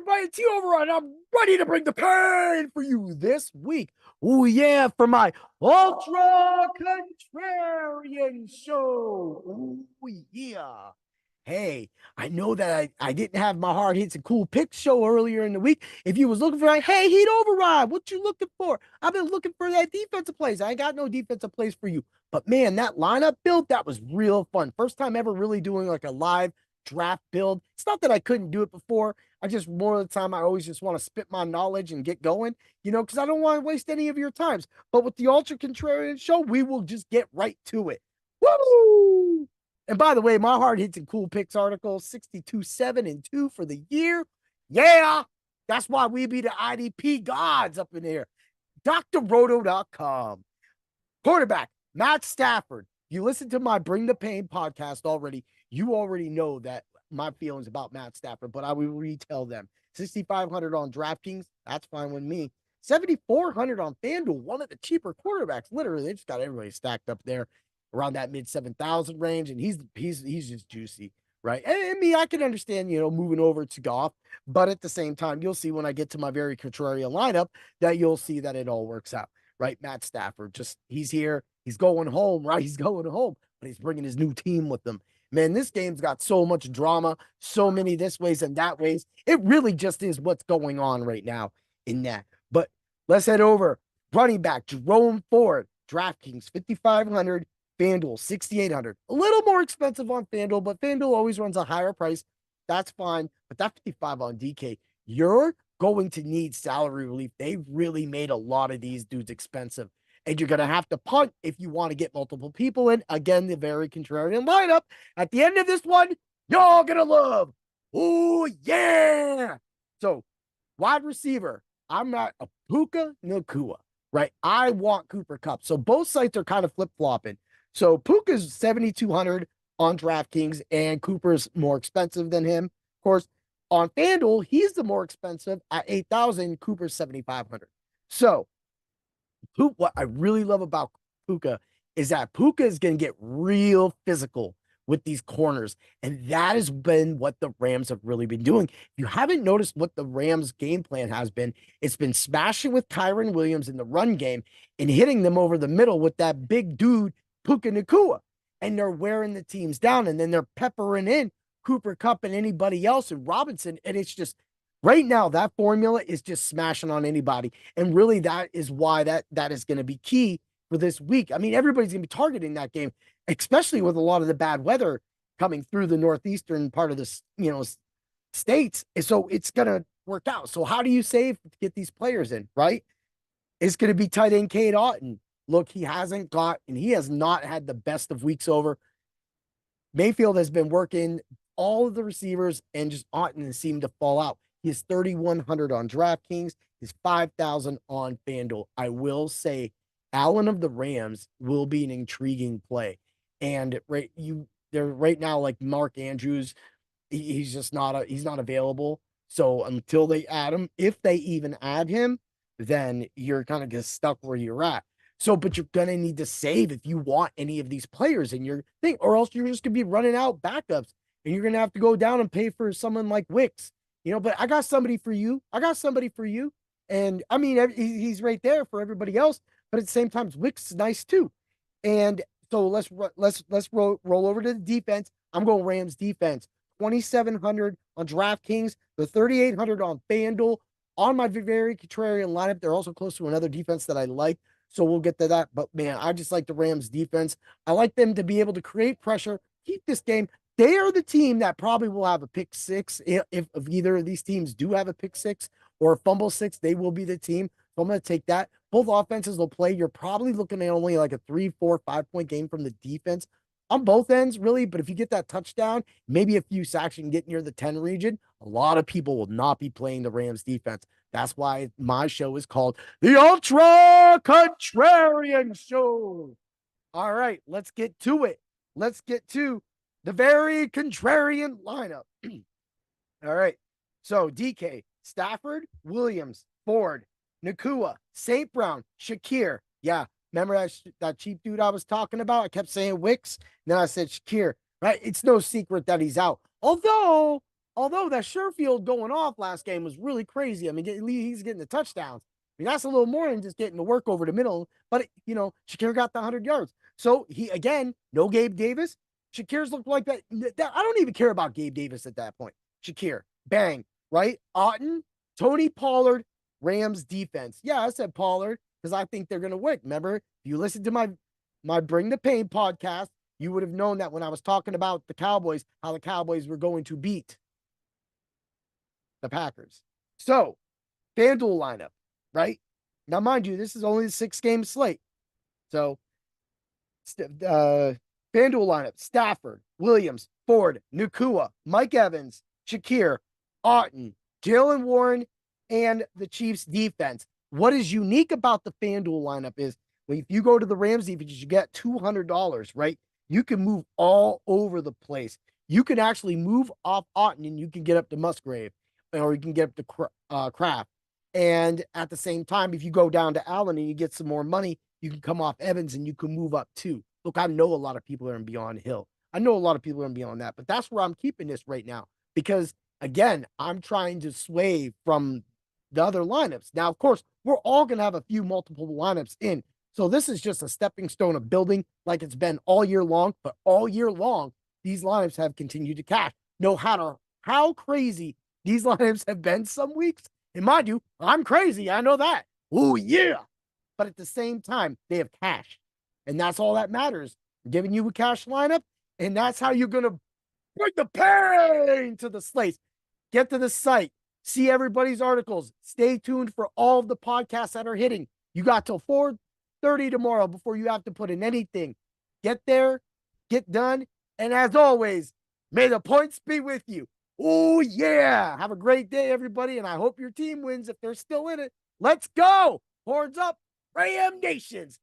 everybody, it's over, and I'm ready to bring the pain for you this week. Oh, yeah, for my Ultra Contrarian Show. Oh, yeah. Hey, I know that I didn't have my hard hits and cool picks show earlier in the week. If you was looking for like, hey, heat override, what you looking for? I've been looking for that defensive plays. I ain't got no defensive plays for you. But man, that lineup build, that was real fun. First time ever really doing like a live draft build. It's not that I couldn't do it before. I just, more of the time, I always just want to spit my knowledge and get going, because I don't want to waste any of your times. But with the Ultra Contrarian Show, we will just get right to it. Woo! And by the way, my hard hits and cool picks article, 62, 7, and 2 for the year. Yeah, that's why we be the IDP gods up in here. DrRoto.com. Quarterback, Matt Stafford. You listen to my Bring the Pain podcast already. You already know that my feelings about Matt Stafford, but I will retell them. 6,500 on DraftKings. That's fine with me. 7,400 on FanDuel, one of the cheaper quarterbacks. Literally, they just got everybody stacked up there around that mid 7,000 range, and he's just juicy, right? And me, I can understand, moving over to Goff, but at the same time, you'll see when I get to my Very Contrarian Lineup that you'll see that it all works out, right? Matt Stafford, he's here, he's going home, right? He's going home, but he's bringing his new team with him. Man, this game's got so much drama, so many this ways and that ways. It really just is what's going on right now in that. But let's head over. Running back, Jerome Ford, DraftKings, 5,500, FanDuel, 6,800. A little more expensive on FanDuel, but FanDuel always runs a higher price. That's fine. But that 55 on DK, you're going to need salary relief. They've really made a lot of these dudes expensive. And you're going to have to punt if you want to get multiple people in. Again, the Very Contrarian Lineup. At the end of this one, y'all going to love. Oh, yeah. So, wide receiver, I'm not a Puka Nacua, right? I want Cooper Kupp. So, both sites are kind of flip-flopping. So, Puka's 7,200 on DraftKings, and Cooper's more expensive than him. Of course, on FanDuel, he's the more expensive at 8,000. Cooper's 7,500. So, what I really love about Puka is that Puka is going to get real physical with these corners. And that has been what the Rams have really been doing. If you haven't noticed what the Rams game plan has been, it's been smashing with Kyren Williams in the run game and hitting them over the middle with that big dude, Puka Nacua. And they're wearing the teams down, and then they're peppering in Cooper Kupp and anybody else and Robinson. And it's just, right now, that formula is just smashing on anybody. And really, that is why that is going to be key for this week. I mean, everybody's going to be targeting that game, especially with a lot of the bad weather coming through the northeastern part of the states. And so it's going to work out. So how do you save to get these players in, right? It's going to be tight end Cade Otton. Look, he has not had the best of weeks over. Mayfield has been working all of the receivers, and just Otton has seemed to fall out. He's 3,100 on DraftKings. He's 5,000 on FanDuel. I will say Allen of the Rams will be an intriguing play. And they're right now, like Mark Andrews, he's just he's not available. So until they add him, if they even add him, then you're kind of just stuck where you're at. So, but you're going to need to save if you want any of these players in your thing, or else you're just going to be running out backups, and you're going to have to go down and pay for someone like Wicks. But I got somebody for you. And I mean, he's right there for everybody else. But at the same time, Wicks is nice too. And so let's roll over to the defense. I'm going Rams defense. 2,700 on DraftKings. The 3,800 on FanDuel. On my Very Contrarian Lineup, they're also close to another defense that I like. So we'll get to that. But man, I just like the Rams defense. I like them to be able to create pressure, keep this game. They are the team that probably will have a pick six. If either of these teams do have a pick six or a fumble six, they will be the team. So I'm going to take that. Both offenses will play. You're probably looking at only like a 3, 4, 5-point game from the defense on both ends, really. But if you get that touchdown, maybe a few sacks, you can get near the 10 region. A lot of people will not be playing the Rams defense. That's why my show is called the Ultra Contrarian Show. All right, let's get to it. Let's get to the Very Contrarian Lineup. All right. So DK, Stafford, Williams, Ford, Nacua, St. Brown, Shakir. Yeah. Remember that cheap dude I was talking about? I kept saying Wicks. Then I said Shakir, right? It's no secret that he's out. Although Although that Sherfield going off last game was really crazy. I mean, he's getting the touchdowns. I mean, that's a little more than just getting the work over the middle. But, Shakir got the 100 yards. So he, again, no Gabe Davis. Shakir's looked like that. I don't even care about Gabe Davis at that point. Shakir, bang, right? Otten, Tony Pollard, Rams defense. Yeah, I said Pollard because I think they're going to win. Remember, if you listen to my Bring the Pain podcast, you would have known that when I was talking about the Cowboys, how the Cowboys were going to beat the Packers. So, FanDuel lineup, right? Now, mind you, this is only a 6-game slate. So, FanDuel lineup: Stafford, Williams, Ford, Nakua, Mike Evans, Shakir, Otten, Jalen Warren, and the Chiefs defense. What is unique about the FanDuel lineup is if you go to the Rams defense, you get $200, right? You can move all over the place. You can actually move off Otten and you can get up to Musgrave, or you can get up to Kraft. And at the same time, if you go down to Allen and you get some more money, you can come off Evans and you can move up too. Look, I know a lot of people are in Beyond Hill. I know a lot of people are in Beyond that, but that's where I'm keeping this right now because, again, I'm trying to sway from the other lineups. Now, of course, we're all going to have a few multiple lineups in. So this is just a stepping stone of building like it's been all year long, but all year long, these lineups have continued to cash. No matter how crazy these lineups have been some weeks, and mind you, I'm crazy. I know that. Oh, yeah. But at the same time, they have cash. And that's all that matters. I'm giving you a cash lineup, and that's how you're going to bring the pain to the slates. Get to the site. See everybody's articles. Stay tuned for all of the podcasts that are hitting. You got till 4:30 tomorrow before you have to put in anything. Get there, get done, and as always, may the points be with you. Oh, yeah. Have a great day, everybody, and I hope your team wins if they're still in it. Let's go. Horns up, Ram Nations.